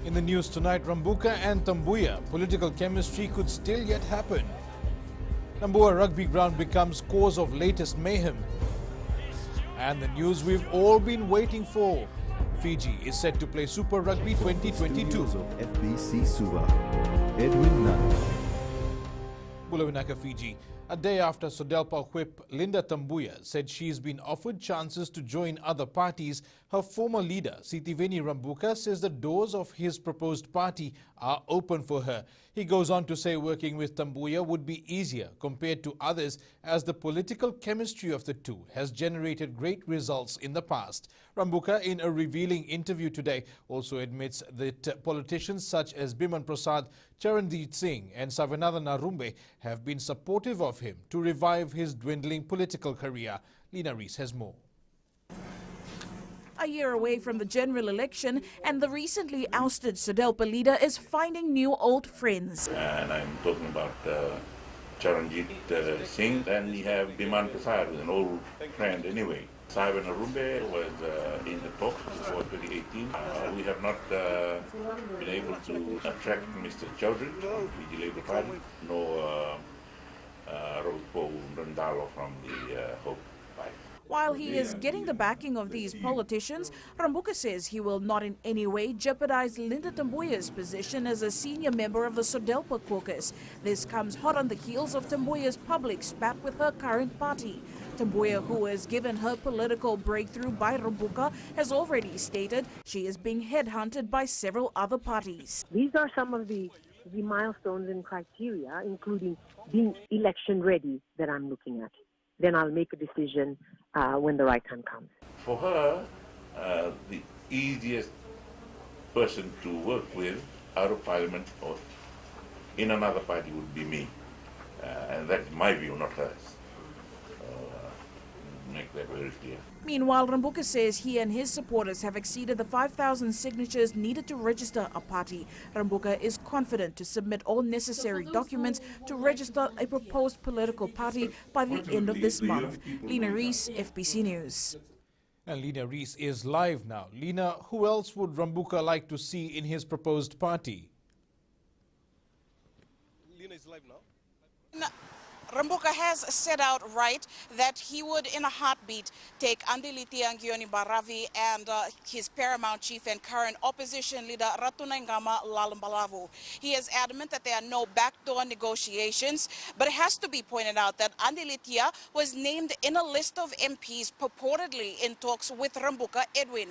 In the news tonight, Rambuka and Tambuya, political chemistry could still yet happen. Nambua rugby ground becomes cause of latest mayhem. And the news we've all been waiting for. Fiji is set to play Super Rugby 2022. Studios of FBC Suva, Edwin Nadi. Bulawinaka, Fiji. A day after Sodelpa whip Linda Tambuya said she's been offered chances to join other parties, her former leader, Sitiveni Rambuka, says the doors of his proposed party are open for her. He goes on to say working with Tambuya would be easier compared to others as the political chemistry of the two has generated great results in the past. Rambuka, in a revealing interview today, also admits that politicians such as Biman Prasad, Charanjit Singh and Savanathan Narumbe have been supportive of him to revive his dwindling political career. Lina Rees has more. A year away from the general election, and the recently ousted Sodelpa leader is finding new old friends. And I'm talking about Charanjit Singh, and we have Biman Prasad, who's an old friend anyway. Savan Arumbe was in the talks before 2018. We have not been able to attract Mr. Chaudhry from the Labour Party, nor Rodpo Randalo from the Hope Party. While he is getting the backing of these politicians, Rambuka says he will not in any way jeopardize Linda Tambuya's position as a senior member of the Sodelpa caucus. This comes hot on the heels of Tambuya's public spat with her current party. Tambuya, who was given her political breakthrough by Rambuka, has already stated she is being headhunted by several other parties. These are some of the milestones and criteria, including being election ready, that I'm looking at. Then I'll make a decision when the right time comes. For her, the easiest person to work with out of parliament or in another party would be me. And that's my view, not hers. Make that very clear. Meanwhile, Rambuka says he and his supporters have exceeded the 5,000 signatures needed to register a party. Rambuka is confident to submit all necessary documents to register a proposed political party by the end of this month. Lina Rees, FBC News. And Lina Rees is live now. Lina, who else would Rambuka like to see in his proposed party? Lina is live now. Rambuka has said outright that he would, in a heartbeat, take Andiliti Angioni Baravi and his paramount chief and current opposition leader Ratunangama Lalambalavu. He is adamant that there are no backdoor negotiations, but it has to be pointed out that Andilitia was named in a list of MPs purportedly in talks with Rambuka. Edwin.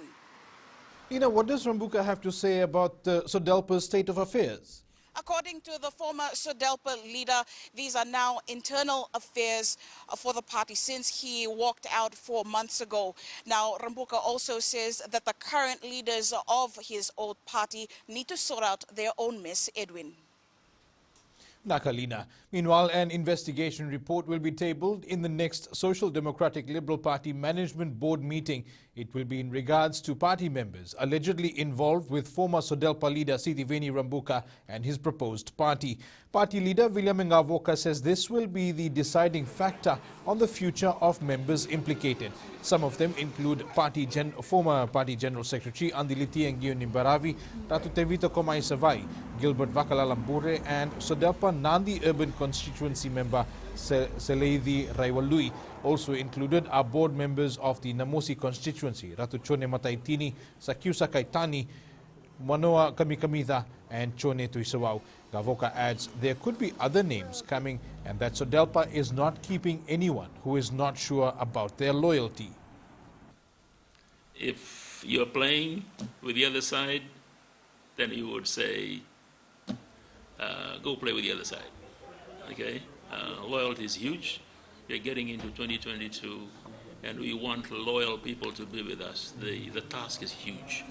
Lina, what does Rambuka have to say about Sodelpa's state of affairs? According to the former Sodelpa leader, these are now internal affairs for the party since he walked out 4 months ago. Now, Rambuka also says that the current leaders of his old party need to sort out their own mess. Edwin. Nakalina. Meanwhile, an investigation report will be tabled in the next Social Democratic Liberal Party Management Board meeting. It will be in regards to party members allegedly involved with former Sodelpa leader Sitiveni Rambuka and his proposed party. Party leader William Ngavoka says this will be the deciding factor on the future of members implicated. Some of them include former Party General Secretary Andiliti Angioni Baravi, Ratu Tevita Komai Savai, Gilbert Vakalalambure and Sodelpa Nadi Urban Constituency member Seleidi Raiwalui. Also included are board members of the Namosi constituency, Ratu Chone Mataitini, Sakyusa Kaitani, Manoa Kamikamita and Chone Tuisawau. Gavoka adds there could be other names coming and that Sodelpa is not keeping anyone who is not sure about their loyalty. If you're playing with the other side, then you would say, go play with the other side. Okay? Loyalty is huge. We're getting into 2022 and we want loyal people to be with us. The task is huge.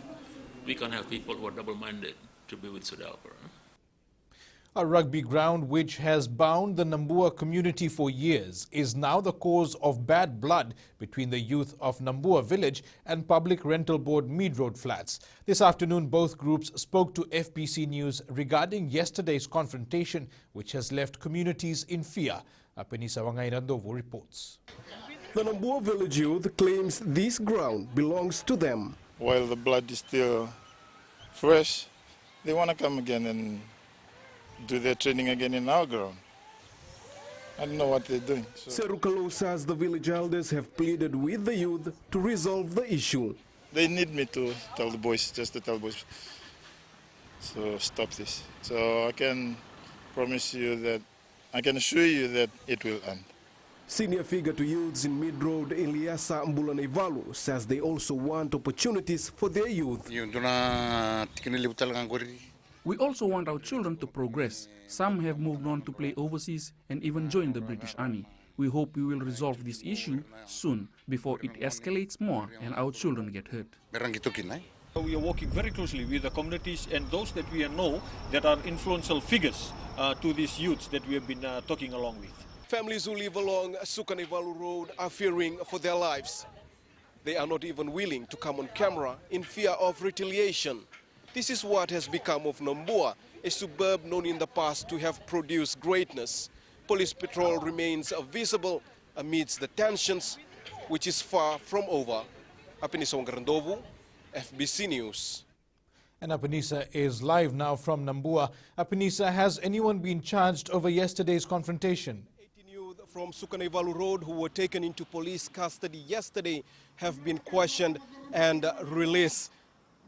We can't have people who are double-minded to be with Sodelpa. A rugby ground which has bound the Nambua community for years is now the cause of bad blood between the youth of Nambua village and Public Rental Board Mead Road flats. This afternoon, both groups spoke to FBC News regarding yesterday's confrontation, which has left communities in fear. Penisa Wangairandovo reports. The Nambua village youth claims this ground belongs to them. While the blood is still fresh, They want to come again and do their training again in our ground. I don't know what they're doing. Serukalo says the village elders have pleaded with the youth to resolve the issue. They need me to tell the boys, just to tell the boys, so stop this. So I can promise you that, I can assure you that it will end. Senior figure to youths in Mid-Road, Eliasa Mbulanevalu, says they also want opportunities for their youth. We also want our children to progress. Some have moved on to play overseas and even join the British Army. We hope we will resolve this issue soon before it escalates more and our children get hurt. We are working very closely with the communities and those that we know that are influential figures to these youths that we have been talking along with. Families who live along Sukanevalu Road are fearing for their lives. They are not even willing to come on camera in fear of retaliation. This is what has become of Nambua, a suburb known in the past to have produced greatness. Police patrol remains visible amidst the tensions, which is far from over. Apinisong Garandovu, FBC News. And Apanisa is live now from Nambua. Apanisa, has anyone been charged over yesterday's confrontation? 18 youth from Sukanevalu Road who were taken into police custody yesterday have been questioned and released.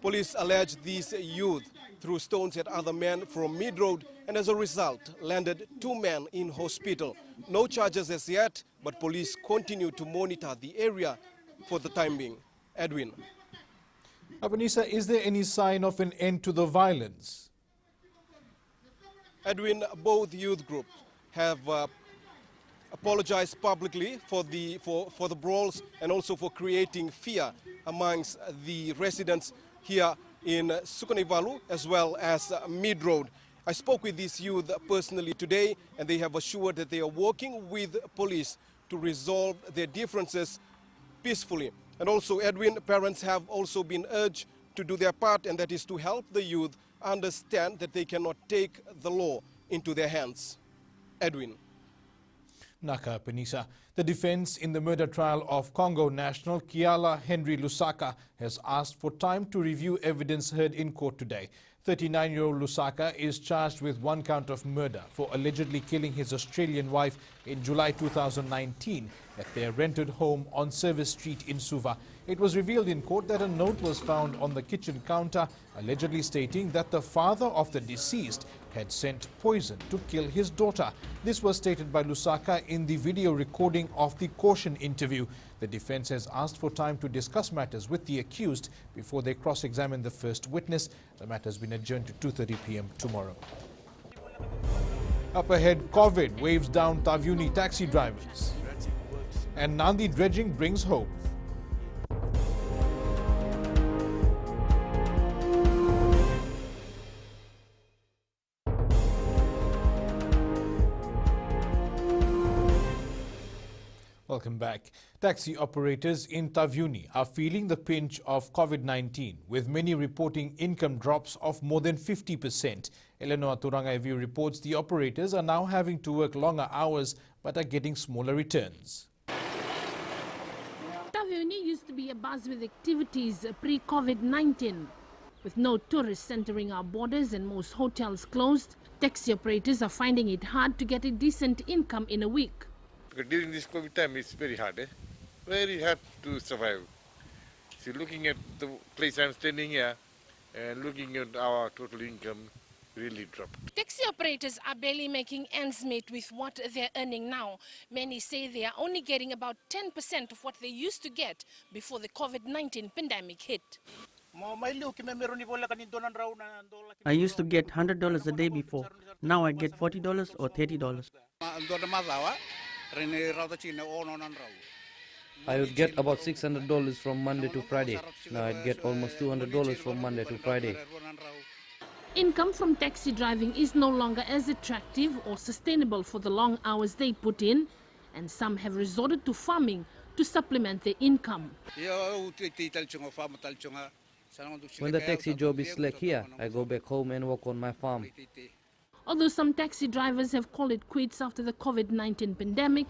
Police allege these youth threw stones at other men from Mid-Road and as a result landed 2 men in hospital. No charges as yet, but police continue to monitor the area for the time being. Edwin. Apanisa, is there any sign of an end to the violence? Edwin, both youth groups have apologized publicly for the brawls and also for creating fear amongst the residents here in Sukanevalu as well as Mid-Road. I spoke with these youth personally today and they have assured that they are working with police to resolve their differences peacefully. And also, Edwin, parents have also been urged to do their part, and that is to help the youth understand that they cannot take the law into their hands. Edwin. Naka Panisa. The defense in the murder trial of Congo national Kiala Henry Lusaka has asked for time to review evidence heard in court today. 39-year-old Lusaka is charged with 1 count of murder for allegedly killing his Australian wife in July 2019 at their rented home on Service Street in Suva. It was revealed in court that a note was found on the kitchen counter allegedly stating that the father of the deceased had sent poison to kill his daughter. This was stated by Lusaka in the video recording of the caution interview. The defense has asked for time to discuss matters with the accused before they cross-examine the first witness. The matter has been adjourned to 2:30 p.m. tomorrow. Up ahead, COVID waves down Tavyuni taxi drivers. And Nadi dredging brings hope. Welcome back. Taxi operators in Tavyuni are feeling the pinch of COVID-19, with many reporting income drops of more than 50%. Eleanor Turangaivu reports the operators are now having to work longer hours but are getting smaller returns. Tavyuni used to be abuzz with activities pre-COVID-19. With no tourists entering our borders and most hotels closed, taxi operators are finding it hard to get a decent income in a week. Because during this COVID time, it's very hard, very hard to survive. So looking at the place I'm standing here and looking at our total income really dropped. Taxi operators are barely making ends meet with what they're earning now. Many say they are only getting about 10% of what they used to get before the COVID-19 pandemic hit. I used to get $100 a day before. Now I get $40 or $30. I would get about $600 from Monday to Friday. Now I'd get almost $200 from Monday to Friday. Income from taxi driving is no longer as attractive or sustainable for the long hours they put in, and some have resorted to farming to supplement their income. When the taxi job is slack here, I go back home and work on my farm. Although some taxi drivers have called it quits after the COVID-19 pandemic,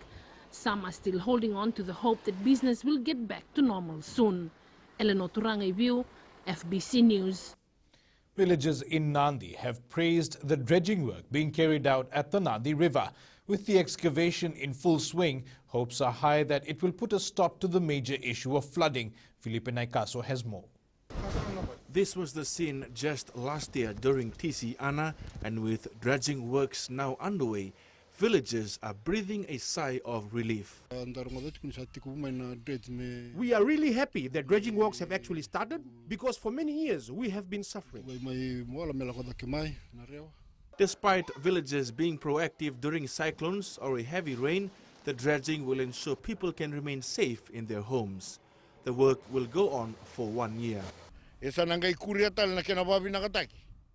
some are still holding on to the hope that business will get back to normal soon. Eleanor Turangaivu, FBC News. Villagers in Nadi have praised the dredging work being carried out at the Nadi River. With the excavation in full swing, hopes are high that it will put a stop to the major issue of flooding. Felipe Naikaso has more. This was the scene just last year during TC Ana, and with dredging works now underway, villagers are breathing a sigh of relief. We are really happy that dredging works have actually started, because for many years we have been suffering. Despite villagers being proactive during cyclones or a heavy rain, the dredging will ensure people can remain safe in their homes. The work will go on for 1 year.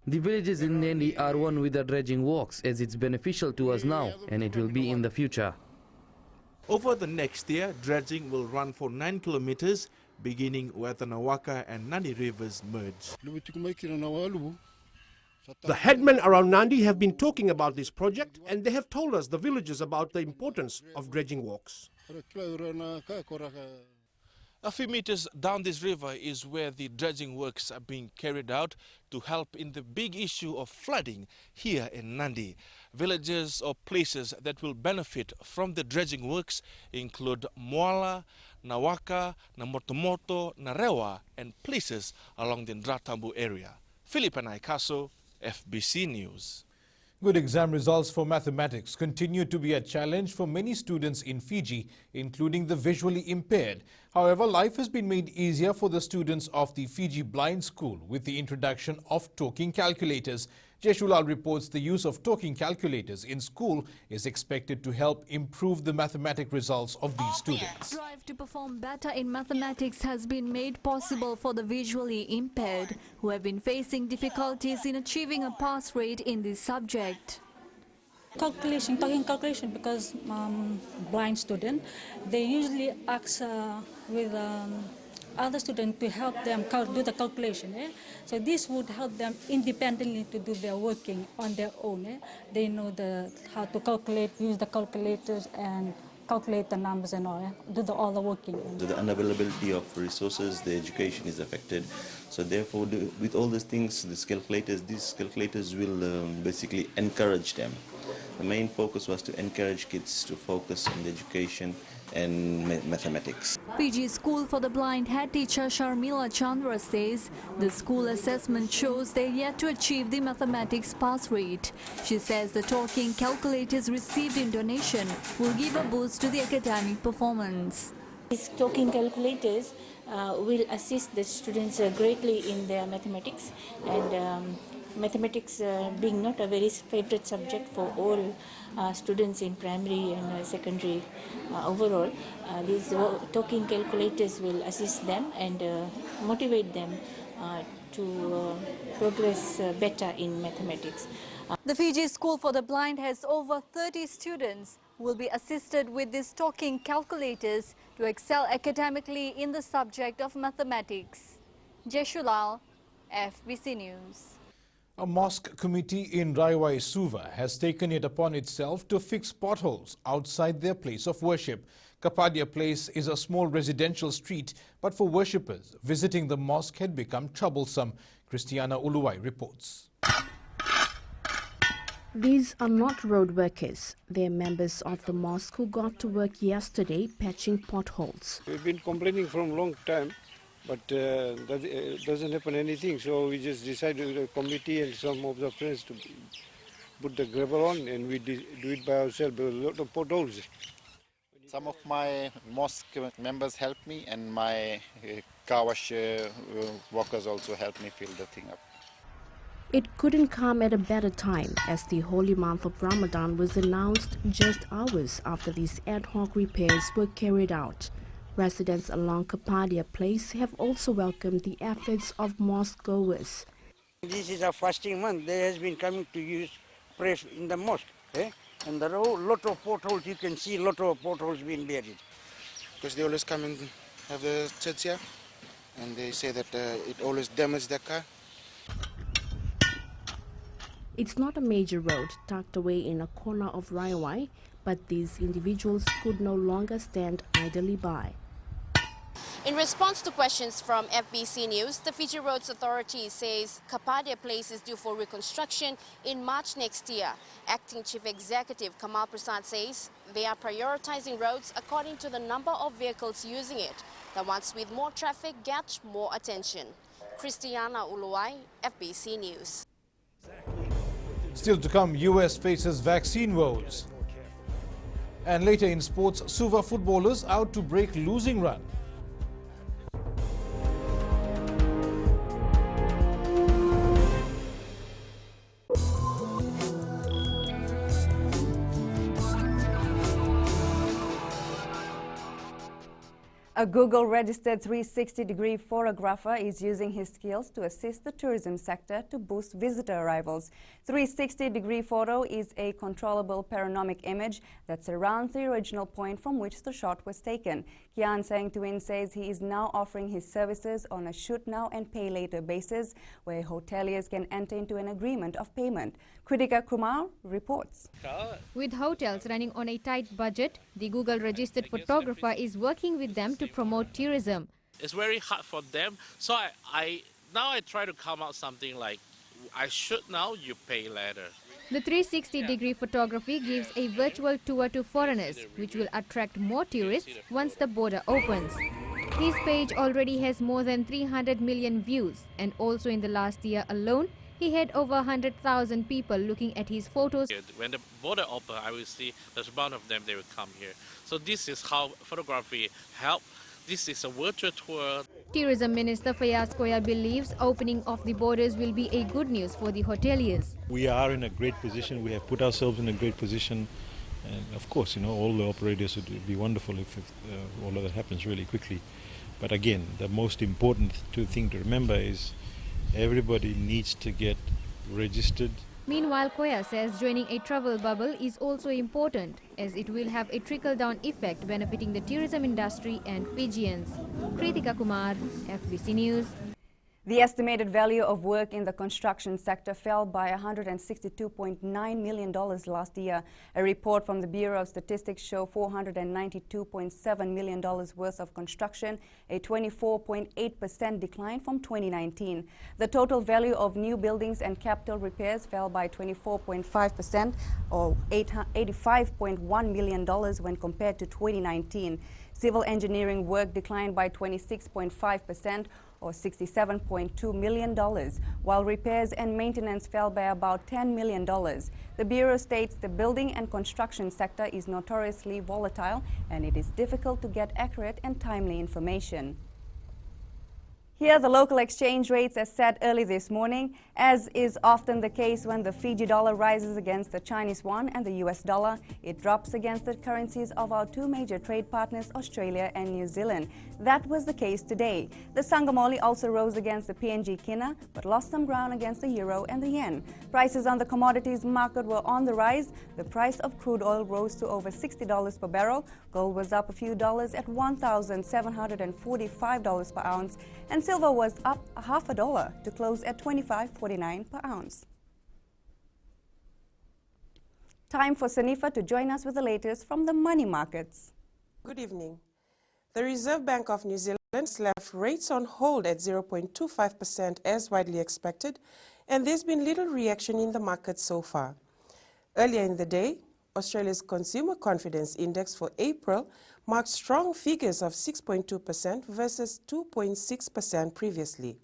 The villages in Nadi are one with the dredging works, as it's beneficial to us now and it will be in the future. Over the next year, dredging will run for 9 kilometers, beginning where the Nawaka and Nadi rivers merge. The headmen around Nandi have been talking about this project, and they have told us, the villagers, about the importance of dredging works. A few meters down this river is where the dredging works are being carried out to help in the big issue of flooding here in Nadi. Villages or places that will benefit from the dredging works include Moala, Nawaka, Namotomoto, Narewa, and places along the Ndratambu area. Felipe Naikaso, FBC News. Good exam results for mathematics continue to be a challenge for many students in Fiji, including the visually impaired. However, life has been made easier for the students of the Fiji Blind School with the introduction of talking calculators. Jeshulal reports the use of talking calculators in school is expected to help improve the mathematic results of these students. Drive to perform better in mathematics has been made possible for the visually impaired, who have been facing difficulties in achieving a pass rate in this subject. Talking calculation, because blind student, they usually ask with other students to help them do the calculation. So this would help them independently to do their working on their own. They know how to calculate, use the calculators and calculate the numbers and all, do all the working. The unavailability of resources, the education is affected. So therefore, with all these things, these calculators will basically encourage them. The main focus was to encourage kids to focus on the education and mathematics. Fiji School for the Blind head teacher Sharmila Chandra says the school assessment shows they're yet to achieve the mathematics pass rate. She says the talking calculators received in donation will give a boost to the academic performance. These talking calculators will assist the students greatly in their mathematics, and mathematics being not a very favorite subject for all students in primary and secondary overall, these talking calculators will assist them and motivate them to progress better in mathematics. The Fiji School for the Blind has over 30 students who will be assisted with these talking calculators to excel academically in the subject of mathematics. Jeshulal, FBC News. A mosque committee in Raiwai Suva has taken it upon itself to fix potholes outside their place of worship. Kapadia Place is a small residential street, but for worshippers, visiting the mosque had become troublesome. Christiana Uluwai reports. These are not road workers. They're members of the mosque who got to work yesterday patching potholes. We've been complaining from a long time, but that doesn't happen anything. So we just decided, the committee and some of the friends, to put the gravel on, and we do it by ourselves. There were a lot of potholes. Some of my mosque members helped me, and my car wash workers also helped me fill the thing up. It couldn't come at a better time, as the holy month of Ramadan was announced just hours after these ad hoc repairs were carried out. Residents along Kapadia Place have also welcomed the efforts of mosque goers. This is a fasting month. There has been coming to pray in the mosque. And there are a lot of potholes. You can see a lot of potholes being buried. Because they always come and have the church here, and they say that it always damages their car. It's not a major road tucked away in a corner of Raiwai, but these individuals could no longer stand idly by. In response to questions from FBC News, the Fiji Roads Authority says Kapadia Place is due for reconstruction in March next year. Acting Chief Executive Kamal Prasad says they are prioritizing roads according to the number of vehicles using it. The ones with more traffic get more attention. Christiana Uluwai, FBC News. Still to come, US faces vaccine woes. And later in sports, Suva footballers out to break losing run. A Google-registered 360-degree photographer is using his skills to assist the tourism sector to boost visitor arrivals. 360-degree photo is a controllable panoramic image that surrounds the original point from which the shot was taken. Kian Sengtuin says he is now offering his services on a shoot now and pay later basis, where hoteliers can enter into an agreement of payment. Kritika Kumar reports. With hotels running on a tight budget, the Google-registered photographer is working with them to promote tourism. It's very hard for them, so I try to come out something like, I shoot now, you pay later. The 360-degree photography gives a virtual tour to foreigners, which will attract more tourists once the border opens. His page already has more than 300 million views, and also in the last year alone, he had over 100,000 people looking at his photos. When the border opens, I will see there's one of them, they will come here. So this is how photography helps. This is a virtual tour. Tourism Minister Fayaz Koya believes opening of the borders will be a good news for the hoteliers. We are in a great position. We have put ourselves in a great position. And of course, all the operators, it would be wonderful if all of that happens really quickly. But again, the most important thing to remember is everybody needs to get registered. Meanwhile, Koya says joining a travel bubble is also important, as it will have a trickle-down effect benefiting the tourism industry and Fijians. Kritika Kumar, FBC News. The estimated value of work in the construction sector fell by $162.9 million last year. A report from the Bureau of Statistics shows $492.7 million worth of construction, a 24.8% decline from 2019. The total value of new buildings and capital repairs fell by 24.5%, or $85.1 million when compared to 2019. Civil engineering work declined by 26.5%, or $67.2 million, while repairs and maintenance fell by about $10 million. The Bureau states the building and construction sector is notoriously volatile and it is difficult to get accurate and timely information. Here, the local exchange rates are set early this morning. As is often the case when the Fiji dollar rises against the Chinese yuan and the US dollar, it drops against the currencies of our two major trade partners, Australia and New Zealand. That was the case today. The Sangamoli also rose against the PNG kina, but lost some ground against the euro and the yen. Prices on the commodities market were on the rise. The price of crude oil rose to over $60 per barrel. Gold was up a few dollars at $1,745 per ounce, and silver was up $0.50 to close at $25.49 per ounce. Time for Sanifa to join us with the latest from the money markets. Good evening. The Reserve Bank of New Zealand left rates on hold at 0.25% as widely expected, and there's been little reaction in the market so far. Earlier in the day, Australia's Consumer Confidence Index for April marked strong figures of 6.2% versus 2.6% previously.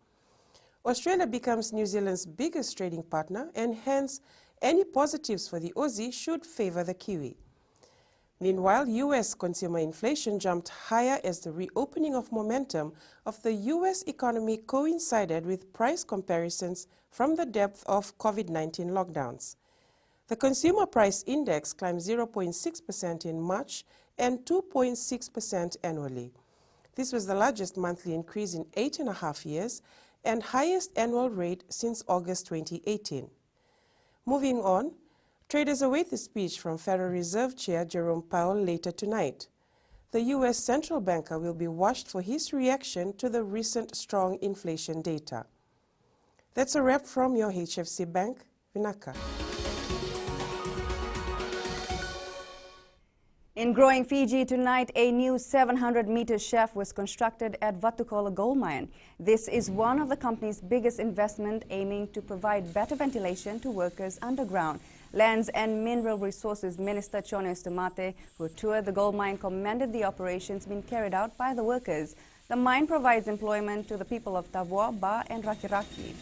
Australia becomes New Zealand's biggest trading partner, and hence any positives for the Aussie should favour the Kiwi. Meanwhile, US consumer inflation jumped higher as the reopening of momentum of the US economy coincided with price comparisons from the depth of COVID-19 lockdowns. The Consumer Price Index climbed 0.6% in March and 2.6% annually. This was the largest monthly increase in 8.5 years and highest annual rate since August 2018. Moving on, traders await the speech from Federal Reserve Chair Jerome Powell later tonight. The U.S. central banker will be watched for his reaction to the recent strong inflation data. That's a wrap from your HFC Bank, Vinaka. In growing Fiji tonight, a new 700-meter shaft was constructed at Vatukola gold mine. This is one of the company's biggest investment, aiming to provide better ventilation to workers underground. Lands and Mineral Resources Minister Chone Stumate, who toured the gold mine, commended the operations being carried out by the workers. The mine provides employment to the people of Tavua, Ba and Rakiraki.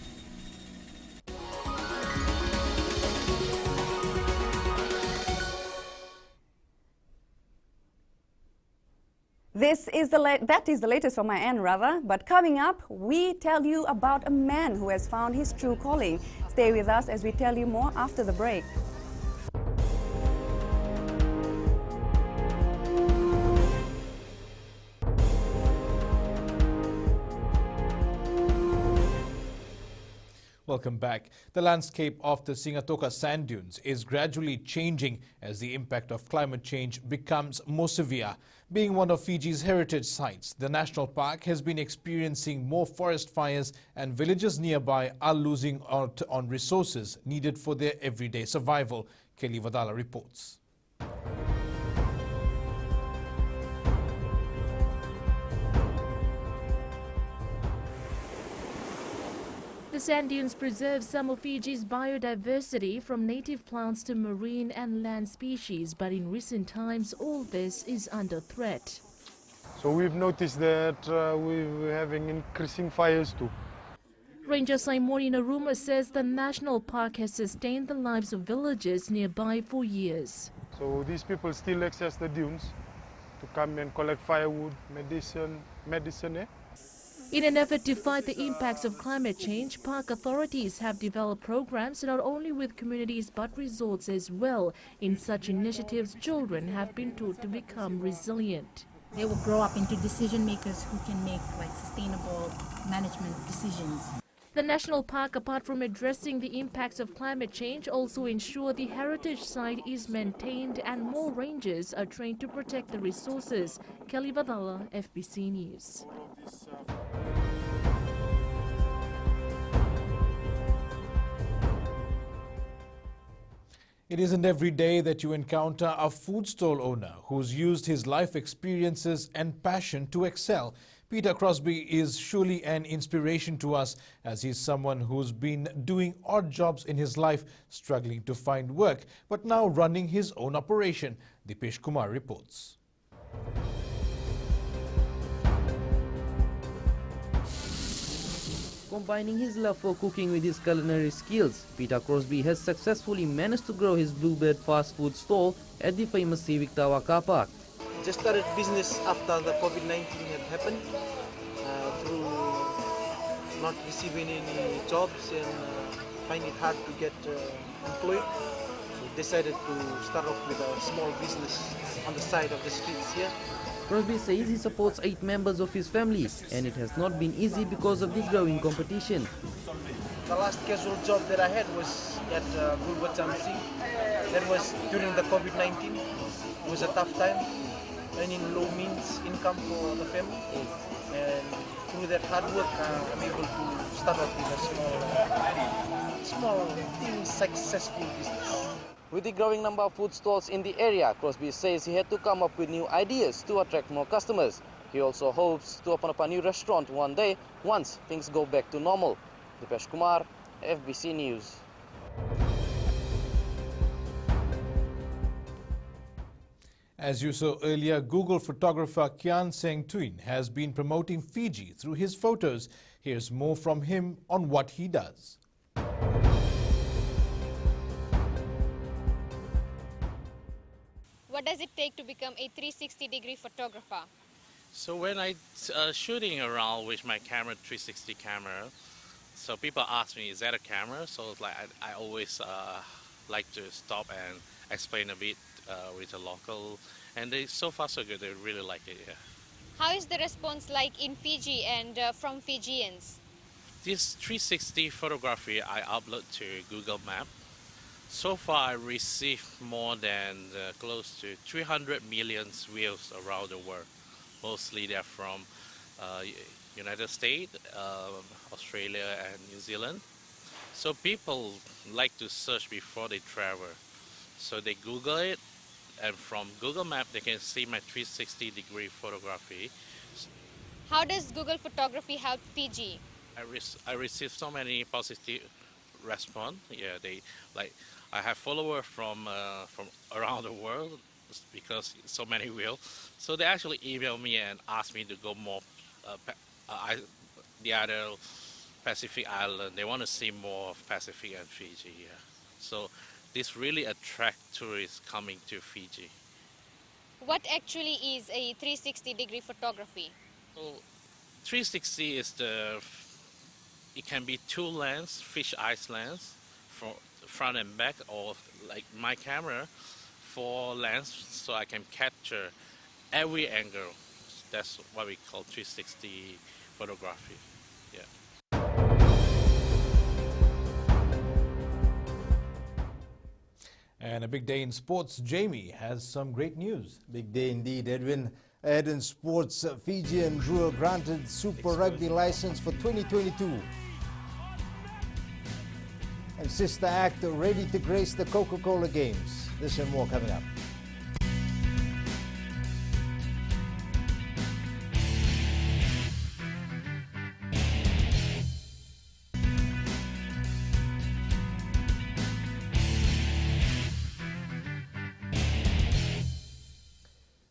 That is the latest from my end, rather. But coming up, we tell you about a man who has found his true calling. Stay with us as we tell you more after the break. Welcome back. The landscape of the Singatoka sand dunes is gradually changing as the impact of climate change becomes more severe. Being one of Fiji's heritage sites, the national park has been experiencing more forest fires, and villages nearby are losing out on resources needed for their everyday survival. Kelly Vadala reports. The sand dunes preserve some of Fiji's biodiversity, from native plants to marine and land species, but in recent times all this is under threat. So we've noticed that we're having increasing fires too. Ranger Saimori Naruma says the national park has sustained the lives of villagers nearby for years. So these people still access the dunes to come and collect firewood, medicine. In an effort to fight the impacts of climate change, park authorities have developed programs not only with communities but resorts as well. In such initiatives, children have been taught to become resilient. They will grow up into decision makers who can make sustainable management decisions. The national park, apart from addressing the impacts of climate change, also ensure the heritage site is maintained and more rangers are trained to protect the resources. Kelly Vadala, FBC News. It isn't every day that you encounter a food stall owner who's used his life experiences and passion to excel. Peter Crosby is surely an inspiration to us, as he's someone who's been doing odd jobs in his life, struggling to find work, but now running his own operation. Dipesh Kumar reports. Combining his love for cooking with his culinary skills, Peter Crosby has successfully managed to grow his Bluebird fast food stall at the famous Civic Tower car park. Just started business after the COVID-19 had happened, through not receiving any jobs and finding it hard to get employed. So decided to start off with a small business on the side of the streets here. Crosby says he supports 8 members of his family, and it has not been easy because of the growing competition. The last casual job that I had was at Gulbat Jamsi. That was during the COVID-19. It was a tough time, earning low means income for the family. And through that hard work, I'm able to start off with a small, successful business. With the growing number of food stalls in the area, Crosby says he had to come up with new ideas to attract more customers. He also hopes to open up a new restaurant one day once things go back to normal. Dipesh Kumar, FBC News. As you saw earlier, Google photographer Kian Seng Tuin has been promoting Fiji through his photos. Here's more from him on what he does. What does it take to become a 360-degree photographer? So when I shooting around with my camera, 360 camera, so people ask me, is that a camera? So it's like I always like to stop and explain a bit with a local, and they so far so good. They really like it. Yeah. How is the response like in Fiji and from Fijians? This 360 photography I upload to Google Map. So far I received more than close to 300 million views around the world. Mostly they're from United States, Australia and New Zealand. So people like to search before they travel. So they Google it and from Google Map they can see my 360-degree photography. How does Google Photography help Fiji? I received so many positive response. Yeah, I have followers from around the world because so many will. So they actually email me and ask me to go more the other Pacific island. They want to see more of Pacific and Fiji. Yeah. So this really attracts tourists coming to Fiji. What actually is a 360-degree photography? So 360 is it can be two lens, fish eyes lens, for front and back, or like my camera, 4 lens, so I can capture every angle. That's what we call 360 photography. Yeah. And a big day in sports. Jamie has some great news. Big day indeed, Edwin. Ahead in sports, Fiji and Drua granted Super Rugby license for 2022. And Sister Act ready to grace the Coca-Cola Games. This and more coming up.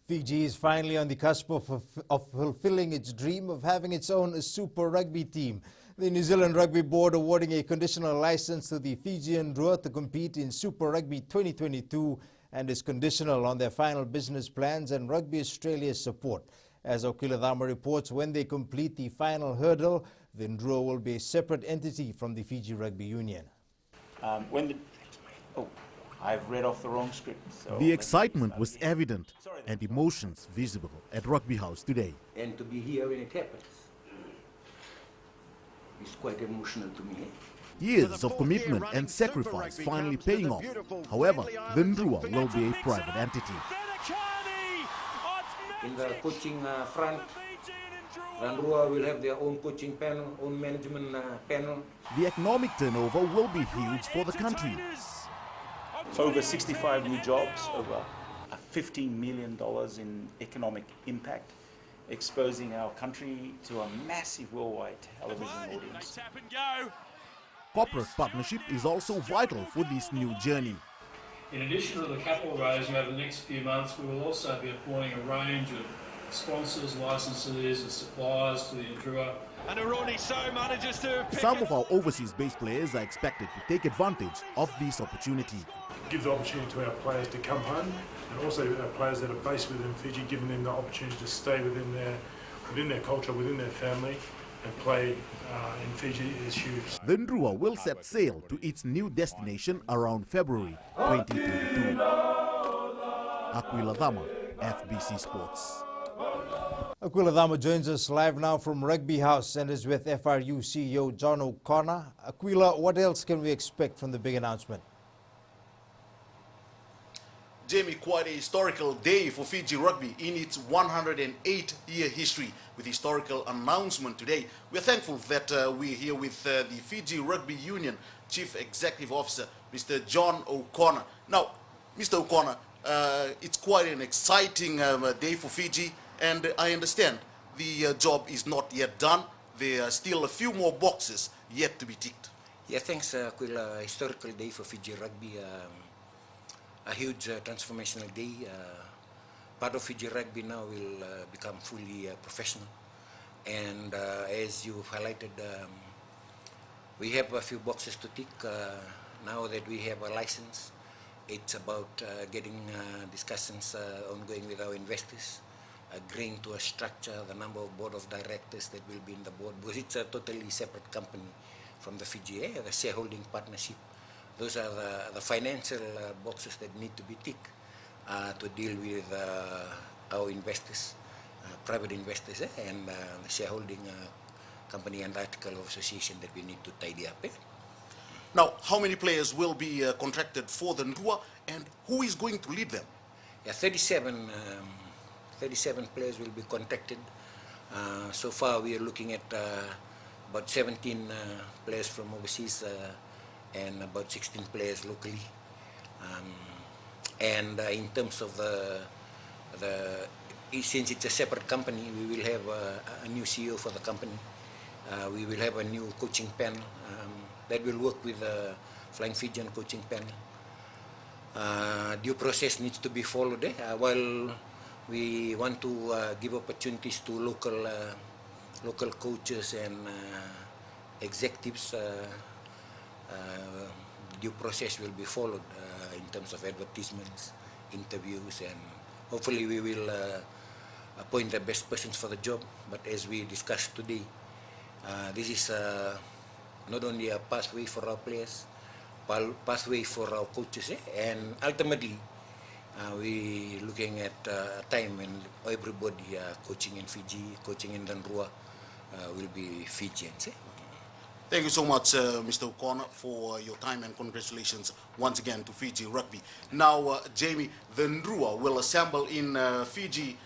Fiji is finally on the cusp of fulfilling its dream of having its own Super Rugby team. The New Zealand Rugby Board awarding a conditional license to the Fijian Drua to compete in Super Rugby 2022 and is conditional on their final business plans and Rugby Australia's support. As Okiladama reports, when they complete the final hurdle, the Drua will be a separate entity from the Fiji Rugby Union. I've read off the wrong script. So the excitement was evident and emotions visible at Rugby House today. And to be here when it happens is quite emotional to me. Years of commitment and sacrifice finally paying off. However, the Nambua will be a private entity. In the coaching front, Nambua will have their own coaching panel, own management panel. The economic turnover will be huge for the country. Over 65 new jobs, over $15 million in economic impact, exposing our country to a massive worldwide television audience. Corporate partnership is also vital for this new journey. In addition to the capital raising over the next few months, we will also be appointing a range of sponsors, licensees and suppliers to the Nambua. And some of our overseas-based players are expected to take advantage of this opportunity. Give the opportunity to our players to come home, and also our players that are based within Fiji, giving them the opportunity to stay within their culture, within their family, and play in Fiji is huge. The Nambua will set sail to its new destination around February 2022. Aquiladama, FBC Sports. Aquiladama joins us live now from Rugby House and is with FRU CEO John O'Connor. Aquila, what else can we expect from the big announcement? Jamie, quite a historical day for Fiji Rugby in its 108-year history with historical announcement today. We're thankful that we're here with the Fiji Rugby Union Chief Executive Officer, Mr. John O'Connor. Now, Mr. O'Connor, it's quite an exciting day for Fiji, and I understand the job is not yet done. There are still a few more boxes yet to be ticked. Yeah, thanks, Aquila. Historical day for Fiji Rugby. A huge transformational day. Part of Fiji Rugby now will become fully professional. And as you highlighted, we have a few boxes to tick. Now that we have a license, it's about getting discussions ongoing with our investors, agreeing to a structure, the number of board of directors that will be in the board, because it's a totally separate company from the Fiji, the shareholding partnership. Those are the financial boxes that need to be ticked to deal with our investors, private investors, and the shareholding company and article of association that we need to tidy up. Now, how many players will be contracted for the Nambua, and who is going to lead them? Yeah, 37 players will be contracted. So far, we are looking at about 17 players from overseas and about 16 players locally. And in terms of since it's a separate company, we will have a new CEO for the company. We will have a new coaching panel that will work with the Flying Fijian coaching panel. Due process needs to be followed while we want to give opportunities to local coaches and executives. Due process will be followed in terms of advertisements, interviews, and hopefully we will appoint the best persons for the job. But as we discussed today, this is not only a pathway for our players, pathway for our coaches, and ultimately we looking at a time when everybody coaching in Fiji, coaching in Nambua will be Fijians. Thank you so much, Mr. O'Connor, for your time, and congratulations once again to Fiji Rugby. Now, Jamie, the Nambua will assemble in Fiji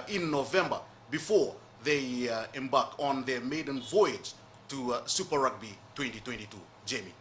in November before they embark on their maiden voyage to Super Rugby 2022. Jamie.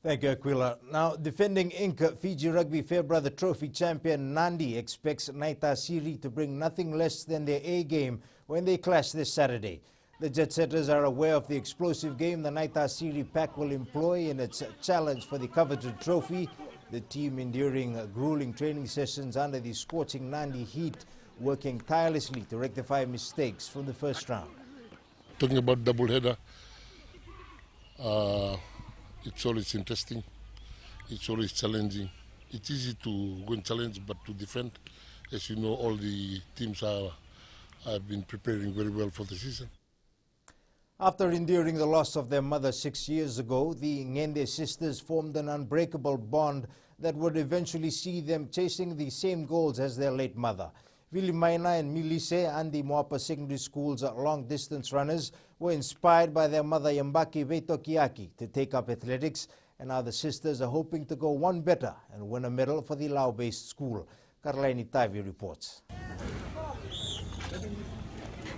Thank you, Aquila. Now, defending Inca Fiji Rugby Fairbrother Trophy champion Nadi expects Naita Siri to bring nothing less than their A game when they clash this Saturday. The Jet Setters are aware of the explosive game the Naita Siri pack will employ in its challenge for the coveted trophy. The team enduring grueling training sessions under the scorching Nadi heat, working tirelessly to rectify mistakes from the first round. Talking about doubleheader, it's always interesting, it's always challenging. It's easy to go and challenge, but to defend, as you know, all the teams have been preparing very well for the season. After enduring the loss of their mother 6 years ago, the Ngende sisters formed an unbreakable bond that would eventually see them chasing the same goals as their late mother. Vilimaina and Milise and the Moapa Secondary School's long-distance runners were inspired by their mother Yambaki Veitokiaki to take up athletics, and now the sisters are hoping to go one better and win a medal for the Lao-based school. Karlaini Taivi reports.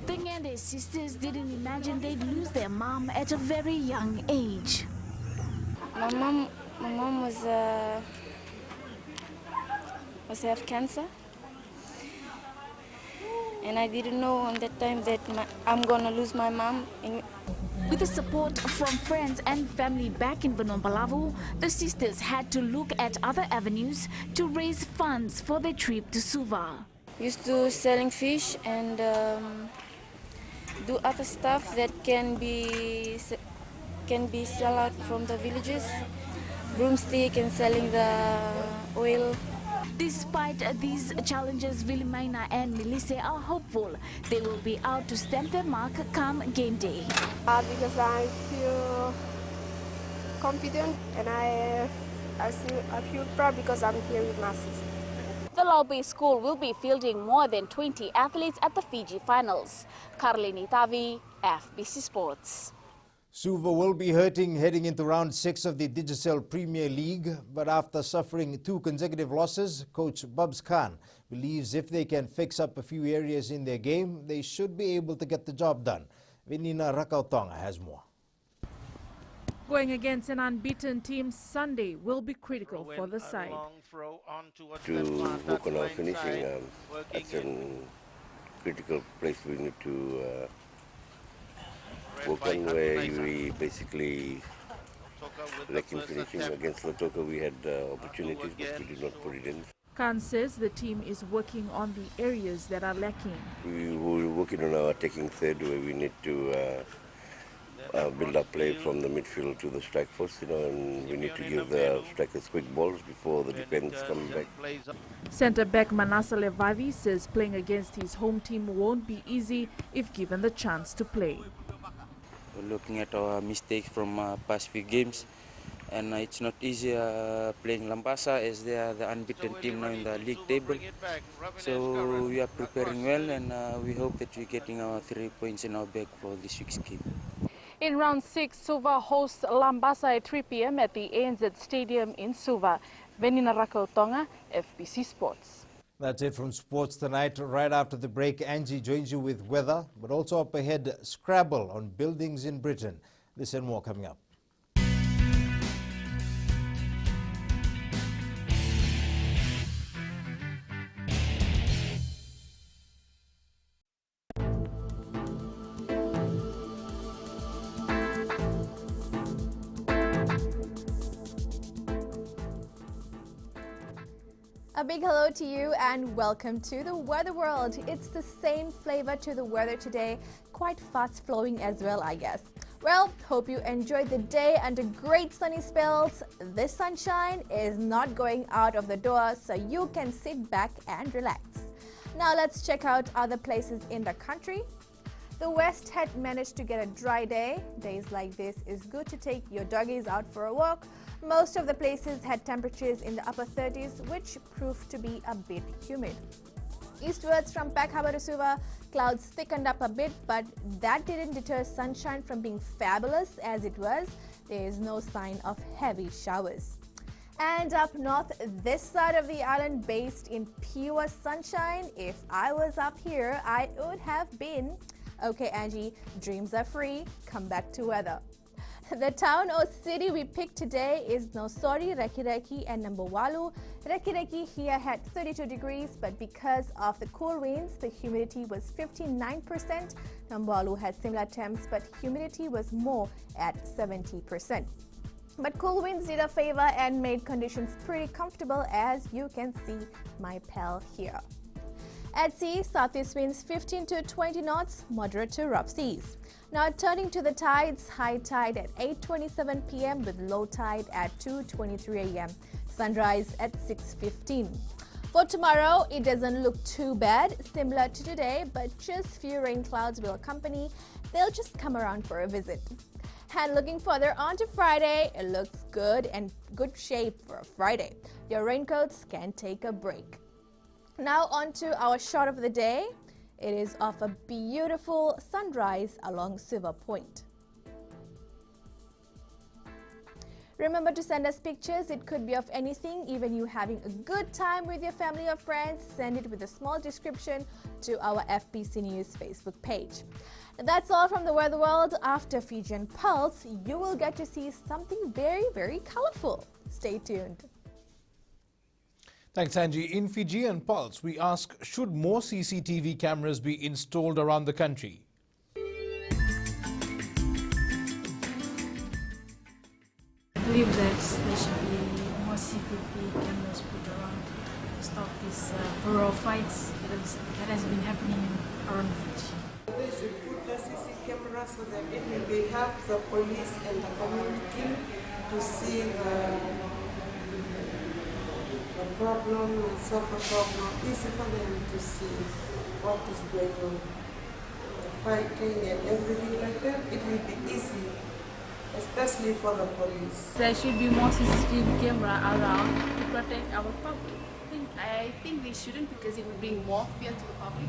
The Ngende sisters didn't imagine they'd lose their mom at a very young age. My mom was have cancer, and I didn't know on that time that I'm gonna lose my mom. With the support from friends and family back in Benombalavu, the sisters had to look at other avenues to raise funds for their trip to Suva. Used to selling fish and do other stuff that can be sell out from the villages, broomstick and selling the oil. Despite these challenges, Vilimaina and Milise are hopeful they will be out to stamp their mark come game day. Because I feel confident and I feel proud because I'm here with my sister. The Lao-based school will be fielding more than 20 athletes at the Fiji finals. Karlini Tavi, FBC Sports. Suva will be hurting heading into round 6 of the Digicel Premier League, but after suffering 2 consecutive losses, coach Babs Khan believes if they can fix up a few areas in their game, they should be able to get the job done. Venina Rakautonga has more. Going against an unbeaten team Sunday will be critical for the side. To work on our finishing, that's a critical place we need to work on, where we basically lacking finishing. Against Lautoka we had opportunities, but we did not put it in. Khan says the team is working on the areas that are lacking. We were working on our attacking third, where we need to build up play from the midfield to the strike force, and we need to give the strikers quick balls before the defense come back. Centre-back Manasa Levavi says playing against his home team won't be easy if given the chance to play. We're looking at our mistakes from past few games, and it's not easy playing Lambasa as they are the unbeaten team now in the league table. So we are preparing well, and we hope that we're getting our 3 points in our bag for this week's game. In round 6, Suva hosts Lambasa at 3 p.m. at the ANZ Stadium in Suva. Venina Rakautonga, FBC Sports. That's it from sports tonight. Right after the break, Angie joins you with weather, but also up ahead, Scrabble on buildings in Britain. This and more coming up. A big hello to you and welcome to the Weather World. It's the same flavor to the weather today, quite fast flowing as well, I guess. Well, hope you enjoyed the day under great sunny spells. This sunshine is not going out of the door, so you can sit back and relax. Now let's check out other places in the country. The West had managed to get a dry day. Days like this is good to take your doggies out for a walk. Most of the places had temperatures in the upper 30s, which proved to be a bit humid. Eastwards from Peck Harbour to Suva, clouds thickened up a bit, but that didn't deter sunshine from being fabulous as it was. There is no sign of heavy showers. And up north, this side of the island, based in pure sunshine, if I was up here, I would have been. Okay, Angie, dreams are free. Come back to weather. The town or city we picked today is Nosori, Rekireki and Nambua. Rekireki here had 32 degrees, but because of the cool winds, the humidity was 59%. Nambua had similar temps, but humidity was more at 70%. But cool winds did a favor and made conditions pretty comfortable, as you can see my pal here. At sea, southeast winds 15 to 20 knots, moderate to rough seas. Now turning to the tides, high tide at 8:27 p.m. with low tide at 2:23 a.m. Sunrise at 6:15. For tomorrow, it doesn't look too bad, similar to today, but just few rain clouds will accompany. They'll just come around for a visit. And looking further on to Friday, it looks good and good shape for a Friday. Your raincoats can take a break. Now on to our shot of the day. It is of a beautiful sunrise along Silver Point. Remember to send us pictures. It could be of anything, even you having a good time with your family or friends. Send it with a small description to our FBC News Facebook page. That's all from the Weather World. After Fijian Pulse, you will get to see something very, very colorful. Stay tuned. Thanks, Angie. In Fijian Pulse, we ask, should more CCTV cameras be installed around the country? I believe that there should be more CCTV cameras put around to stop these borough fights that has been happening around Fiji. They should put the CC camera so that it will help the police and the community to see the problem and solve the problem. Easy for them to see what is going on. Fighting and everything like that, it will be easy, especially for the police. There should be more CCTV camera around to protect our public. I think they shouldn't, because it will bring more fear to the public.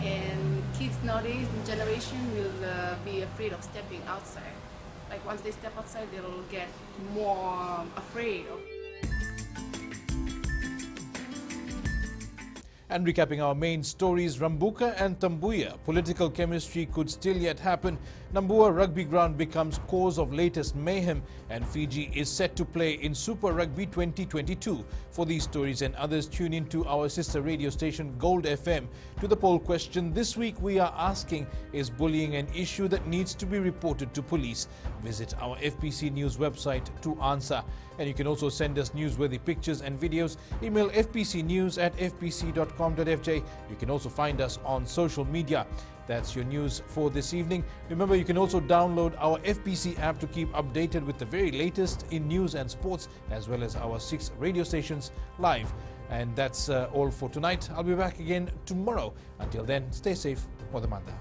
And kids nowadays, the generation will be afraid of stepping outside. Like once they step outside, they'll get more afraid of. And recapping our main stories, Rambuka and Tambuya, political chemistry could still yet happen. Nambua rugby ground becomes cause of latest mayhem, and Fiji is set to play in Super Rugby 2022. For these stories and others, tune in to our sister radio station Gold FM. To the poll question this week, we are asking, is bullying an issue that needs to be reported to police? Visit our FBC News website to answer. And you can also send us newsworthy pictures and videos. Email fbcnews@fbc.com.fj. You can also find us on social media. That's your news for this evening. Remember, you can also download our FBC app to keep updated with the very latest in news and sports, as well as our 6 radio stations live. And that's all for tonight. I'll be back again tomorrow. Until then, stay safe. Modamanda.